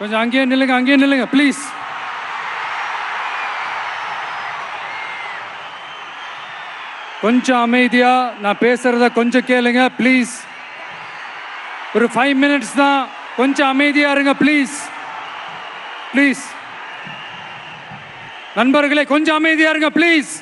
கொஞ்சம் அங்கேயே நில்லுங்க ப்ளீஸ். கொஞ்சம் அமைதியா நான் பேசுறத கொஞ்சம் கேளுங்க ப்ளீஸ். ஒரு 5 மினிட்ஸ் தான், கொஞ்சம் அமைதியா இருங்க ப்ளீஸ். ப்ளீஸ் நண்பர்களே, கொஞ்சம் அமைதியா இருங்க ப்ளீஸ்.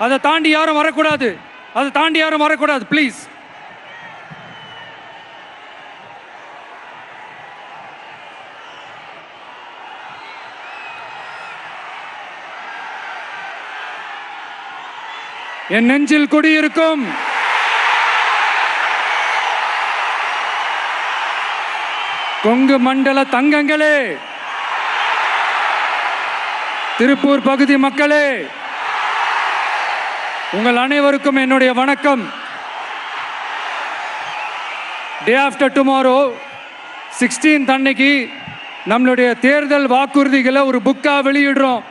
அதை தாண்டி யாரும் வரக்கூடாது ப்ளீஸ். என் நெஞ்சில் குடியிருக்கும் கொங்கு மண்டல தங்கங்களே, திருப்பூர் பகுதி மக்களே, உங்கள் அனைவருக்கும் என்னுடைய வணக்கம். டே ஆஃப்டர் டுமாரோ 16th அன்னைக்கு நம்மளுடைய தேர்தல் வாக்குறுதிகளை ஒரு புக்கா வெளியிடுறோம்.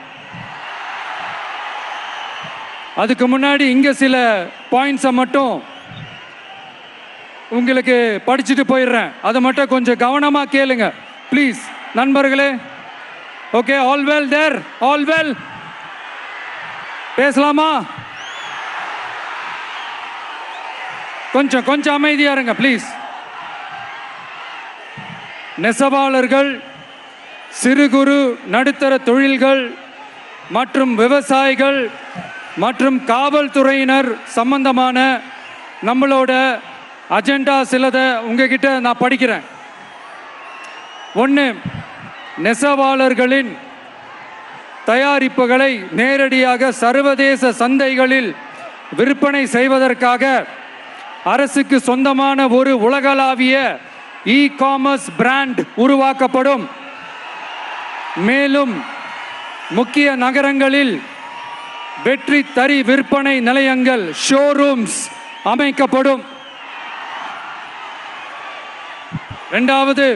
அதுக்கு முன்னாடி இங்க சில பாயிண்ட்ஸை மட்டும் உங்களுக்கு படிச்சுட்டு போயிடுறேன். அதை மட்டும் கொஞ்சம் கவனமா கேளுங்க ப்ளீஸ் நண்பர்களே. ஓகே, ஆல் வெல் தேர், ஆல் வெல். பேசலாமா? கொஞ்சம் அமைதியா இருங்க ப்ளீஸ். நெசவாளர்கள், சிறு குறு நடுத்தர தொழில்கள் மற்றும் விவசாயிகள் மற்றும் காவல்துறையினர் சம்பந்தமான நம்மளோட அஜெண்டா சிலதை உங்ககிட்ட நான் படிக்கிறேன். 1, நெசவாளர்களின் தயாரிப்புகளை நேரடியாக சர்வதேச சந்தைகளில் விற்பனை செய்வதற்காக அரசுக்கு சொந்தமான ஒரு உலகளாவிய இ-காமர்ஸ் பிராண்ட் உருவாக்கப்படும். மேலும் முக்கிய நகரங்களில் வெற்றி தறி விற்பனை நிலையங்கள், ஷோரூம்ஸ் அமைக்கப்படும். 2வது,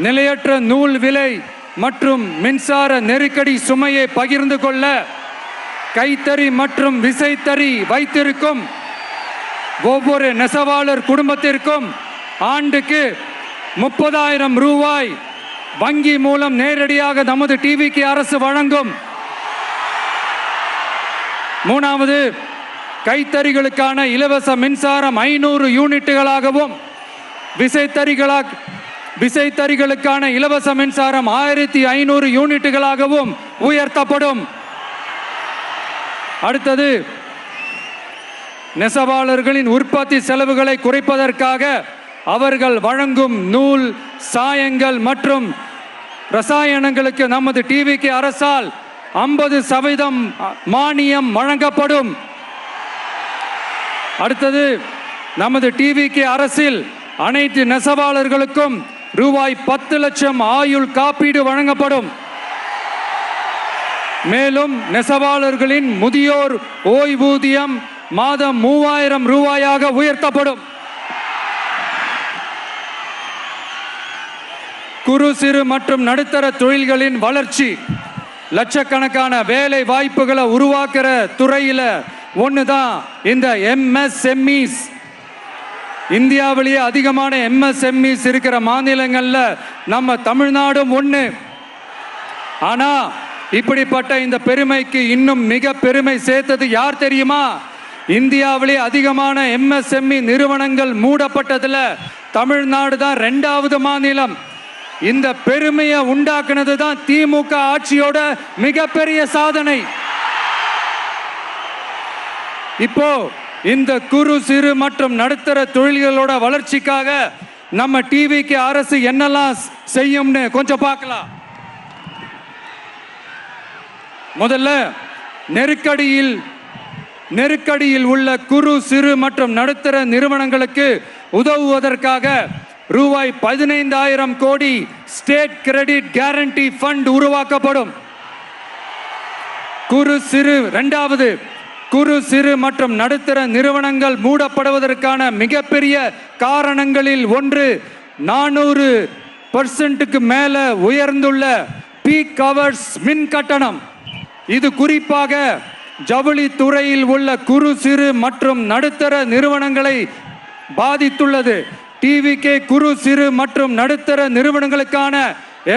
நிலையற்ற நூல் விலை மற்றும் மின்சார நெருக்கடி சுமையை பகிர்ந்து கொள்ள கைத்தறி மற்றும் விசைத்தறி வைத்திருக்கும் ஒவ்வொரு நெசவாளர் குடும்பத்திற்கும் ஆண்டுக்கு 30,000 ரூபாய் வங்கி மூலம் நேரடியாக நமது டிவிக்கு அரசு வழங்கும். 3வது, கைத்தறிகளுக்கான இலவச மின்சாரம் 500 யூனிட்டுகளாகவும் விசைத்தறிகளுக்கான இலவச மின்சாரம் 1500 யூனிட்டுகளாகவும் உயர்த்தப்படும். அடுத்தது, நெசவாளர்களின் உற்பத்தி செலவுகளை குறைப்பதற்காக அவர்கள் வழங்கும் நூல், சாயங்கள் மற்றும் ரசாயனங்களுக்கு நமது டிவிக்கு அரசால் 50% மானியம் வழங்கப்படும். அடுத்தது, நமது டிவிக்கு அரசில் அனைத்து நெசவாளர்களுக்கும் ரூபாய் 10 லட்சம் ஆயுள் காப்பீடு வழங்கப்படும். மேலும் நெசவாளர்களின் முதியோர் ஓய்வூதியம் மாதம் 3000 ரூபாயாக உயர்த்தப்படும். குறு சிறு மற்றும் நடுத்தர தொழில்களின் வளர்ச்சி, லட்சக்கணக்கான வேலை வாய்ப்புகளை உருவாக்குற துறையில ஒண்ணுதான் இந்த MSMEs. இந்தியாவிலேயே அதிகமான MSMEs இருக்கிற மாநிலங்கள்ல நம்ம தமிழ்நாடும் ஒண்ணு. ஆனா இப்படிப்பட்ட இந்த பெருமைக்கு இன்னும் மிக பெருமை சேர்த்தது யார் தெரியுமா? இந்தியாவிலே அதிகமான MSME நிறுவனங்கள் மூடப்பட்டதுல தமிழ்நாடு தான் 2வது மாநிலம். இந்த பெருமையை உண்டாக்குனது தான் திமுக ஆட்சியோட மிகப்பெரிய சாதனை. இப்போ இந்த குறு சிறு மற்றும் நடுத்தர தொழில்களோட வளர்ச்சிக்காக நம்ம டிவிக்கு அரசு என்னெல்லாம் செய்யும்னு கொஞ்சம் பார்க்கலாம். முதல்ல, நெருக்கடியில் உள்ள குறு சிறு மற்றும் நடுத்தர நிறுவனங்களுக்கு உதவுவதற்காக ரூபாய் 15,000 கோடி ஸ்டேட் கிரெடிட் கேரண்டி ஃபண்ட் உருவாக்கப்படும். இரண்டாவது, குறு சிறு மற்றும் நடுத்தர நிறுவனங்கள் மூடப்படுவதற்கான மிகப்பெரிய காரணங்களில் ஒன்று 400% மேல உயர்ந்துள்ள பீக் ஹவர்ஸ் மின் கட்டணம். இது குறிப்பாக ஜவுளி துறையில் உள்ள குறு சிறு மற்றும் நடுத்தர நிறுவனங்களை பாதித்துள்ளது. டிவிகே குறு சிறு மற்றும் நடுத்தர நிறுவனங்களுக்கான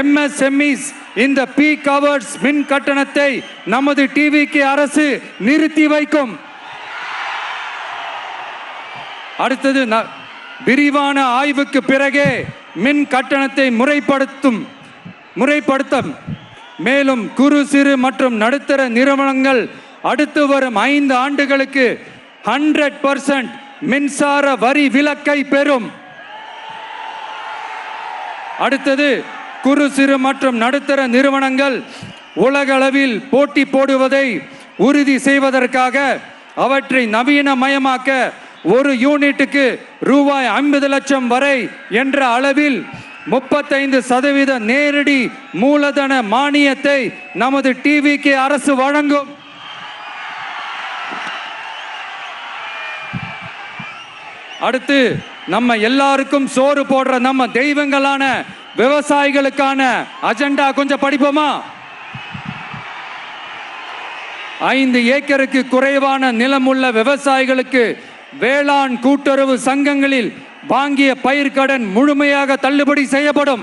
MSMEs இந்த பீக் ஹவர்ஸ் மின் கட்டணத்தை நமது டிவிகே அரசு நிறுத்தி வைக்கும். அடுத்தது விரிவான ஆய்வுக்கு பிறகே மின் கட்டணத்தை முறைப்படுத்தும். மேலும் குறு சிறு மற்றும் நடுத்தர நிறுவனங்கள் அடுத்து வரும் 5 ஆண்டுகளுக்கு 100% மின்சார வரி விலக்கை பெறும். அடுத்தது குறு சிறு மற்றும் நடுத்தர நிறுவனங்கள் உலகளவில் போட்டி போடுவதை உறுதி செய்வதற்காக அவற்றை நவீனமயமாக்க ஒரு யூனிட்டுக்கு ரூபாய் 50 லட்சம் வரை என்ற அளவில் 35% நேரடி மூலதன மானியத்தை நமது டிவிகே அரசு வழங்கும். அடுத்து நம்ம எல்லாருக்கும் சோறு போடுற நம்ம தெய்வங்களான விவசாயிகளுக்கான அஜெண்டா கொஞ்சம் படிப்போமா? 5 ஏக்கருக்கு குறைவான நிலமுள்ள விவசாயிகளுக்கு வேளாண் கூட்டுறவு சங்கங்களில் வாங்கிய பயிர்க்கடன் முழுமையாக தள்ளுபடி செய்யப்படும்.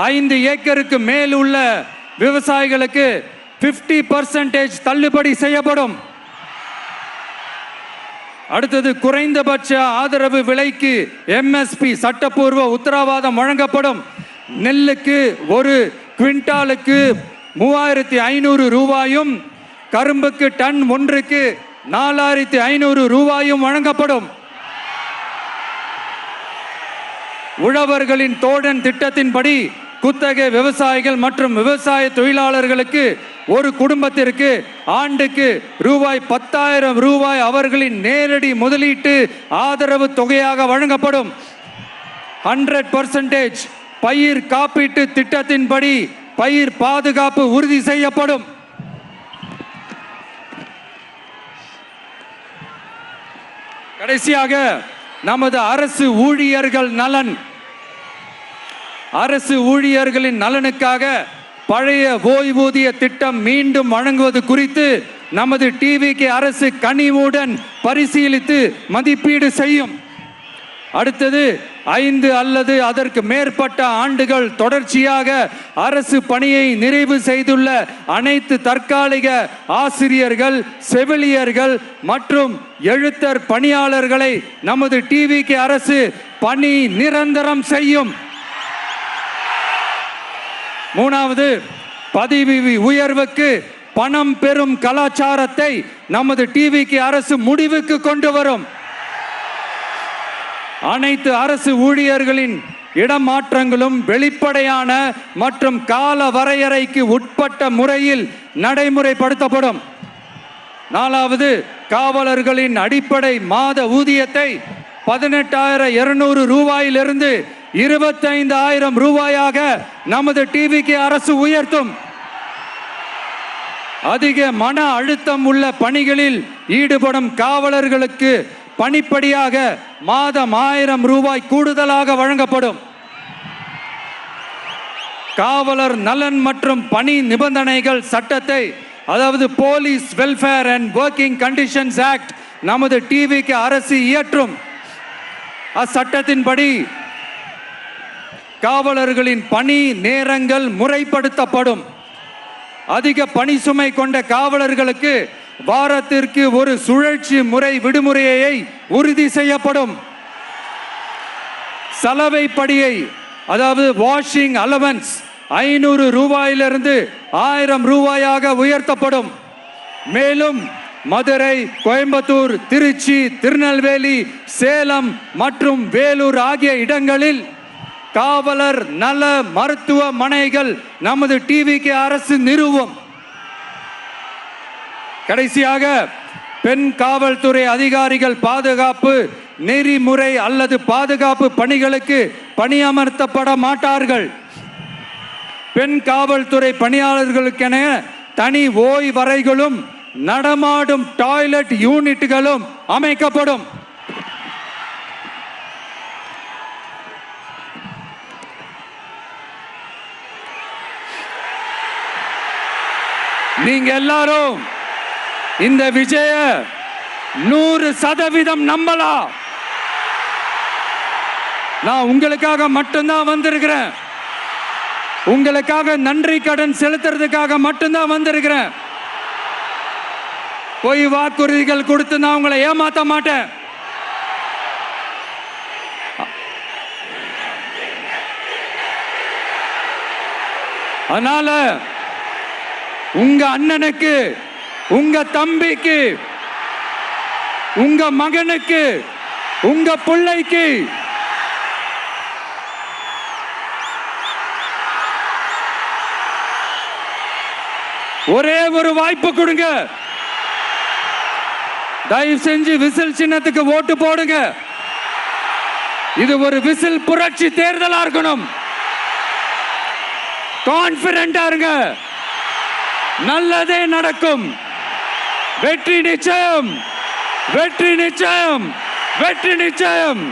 5 ஏக்கருக்கு மேல் உள்ள விவசாயிகளுக்கு 50% தள்ளுபடி செய்யப்படும். அடுத்தது குறைந்தபட்ச ஆதரவு விலைக்கு MSP சட்டப்பூர்வ உத்தரவாதம் வழங்கப்படும். நெல்லுக்கு ஒரு குவிண்டாலுக்கு 3500 ரூபாயும் கரும்புக்கு டன் ஒன்றுக்கு 4500 ரூபாயும் வழங்கப்படும். உழவர்களின் தோழன் திட்டத்தின்படி குத்தகை விவசாயிகள் மற்றும் விவசாய தொழிலாளர்களுக்கு ஒரு குடும்பத்திற்கு ஆண்டுக்கு ரூபாய் 10,000 ரூபாய் அவர்களின் நேரடி முதலீட்டு ஆதரவு தொகையாக வழங்கப்படும். 100% பயிர் காப்பீட்டு திட்டத்தின்படி பயிர் பாதுகாப்பு உறுதி செய்யப்படும். கடைசியாக நமது அரசு ஊழியர்களின் நலனுக்காக பழைய ஓய்வூதிய திட்டம் மீண்டும் வழங்குவது குறித்து நமது டிவிகே அரசு கனிவுடன் பரிசீலித்து மதிப்பீடு செய்யும். அடுத்தது 5 அல்லது அதற்கு மேற்பட்ட ஆண்டுகள் தொடர்ச்சியாக அரசு பணியை நிறைவு செய்துள்ள அனைத்து தற்காலிக ஆசிரியர்கள், செவிலியர்கள் மற்றும் எழுத்தர் பணியாளர்களை நமது டிவிகே அரசு பணி நிரந்தரம் செய்யும். 3வது, பதவி உயர்வுக்கு பணம் பெறும் கலாச்சாரத்தை நமது டிவிகே அரசு முடிவுக்கு கொண்டு வரும். அனைத்து அரசு ஊழியர்களின் இடமாற்றங்களும் வெளிப்படையான மற்றும் கால வரையறைக்கு உட்பட்ட முறையில் நடைமுறைப்படுத்தப்படும். 4வது, காவலர்களின் அடிப்படை மாத ஊதியத்தை 18,200 ரூபாயிலிருந்து 25,000 ரூபாயாக நமது டிவிகே அரசு உயர்த்தும். அதிக மன அழுத்தம் உள்ள பணிகளில் ஈடுபடும் காவலர்களுக்கு பணிப்படியாக மாதம் 1000 ரூபாய் கூடுதலாக வழங்கப்படும். காவலர் நலன் மற்றும் பணி நிபந்தனைகள் சட்டத்தை, அதாவது police welfare and working conditions act, நமது டிவிகே அரசு இயற்றும். அச்சட்டத்தின்படி காவலர்களின் பணி நேரங்கள் முறைப்படுத்தப்படும். அதிக பணி சுமை கொண்ட காவலர்களுக்கு வாரத்திற்கு ஒரு சுழற்சி முறை விடுமுறையை உறுதி செய்யப்படும். சலவை படியை, அதாவது வாஷிங் அலவன்ஸ் 500 ரூபாயிலிருந்து 1000 ரூபாயாக உயர்த்தப்படும். மேலும் மதுரை, கோயம்புத்தூர், திருச்சி, திருநெல்வேலி, சேலம் மற்றும் வேலூர் ஆகிய இடங்களில் காவலர் நல மருத்துவமனைகள் நமது டிவிகே அரசு நிறுவும். கடைசியாக, பெண் காவல்துறை அதிகாரிகள் பாதுகாப்பு நெறிமுறை அல்லது பாதுகாப்பு பணிகளுக்கு பணியமர்த்தப்பட மாட்டார்கள். பெண் காவல்துறை பணியாளர்களுக்கென தனி ஓய்வறைகளும் நடமாடும் டாய்லெட் யூனிட்டுகளும் அமைக்கப்படும். நீங்க எல்லாரும் இந்த விஜய 100% நம்பலாம். நான் உங்களுக்காக மட்டும்தான் வந்திருக்கிறேன். உங்களுக்காக நன்றி கடன் செலுத்துறதுக்காக மட்டும்தான் வந்திருக்கிறேன். பொய் வாக்குறுதிகள் கொடுத்து நான் உங்களை ஏமாத்த மாட்டேன். அதனால உங்க அண்ணனுக்கு, உங்க தம்பிக்கு, உங்க மகனுக்கு, உங்க பிள்ளைக்கு ஒரே ஒரு வாய்ப்பு கொடுங்க. தயவு செஞ்சு விசில் சின்னத்துக்கு ஓட்டு போடுங்க. இது ஒரு விசில் புரட்சி தேர்தலா இருக்கணும். கான்பிடென்டா இருங்க. நல்லதே நடக்கும். வெற்றி நிச்சயம், வெற்றி நிச்சயம், வெற்றி நிச்சயம்.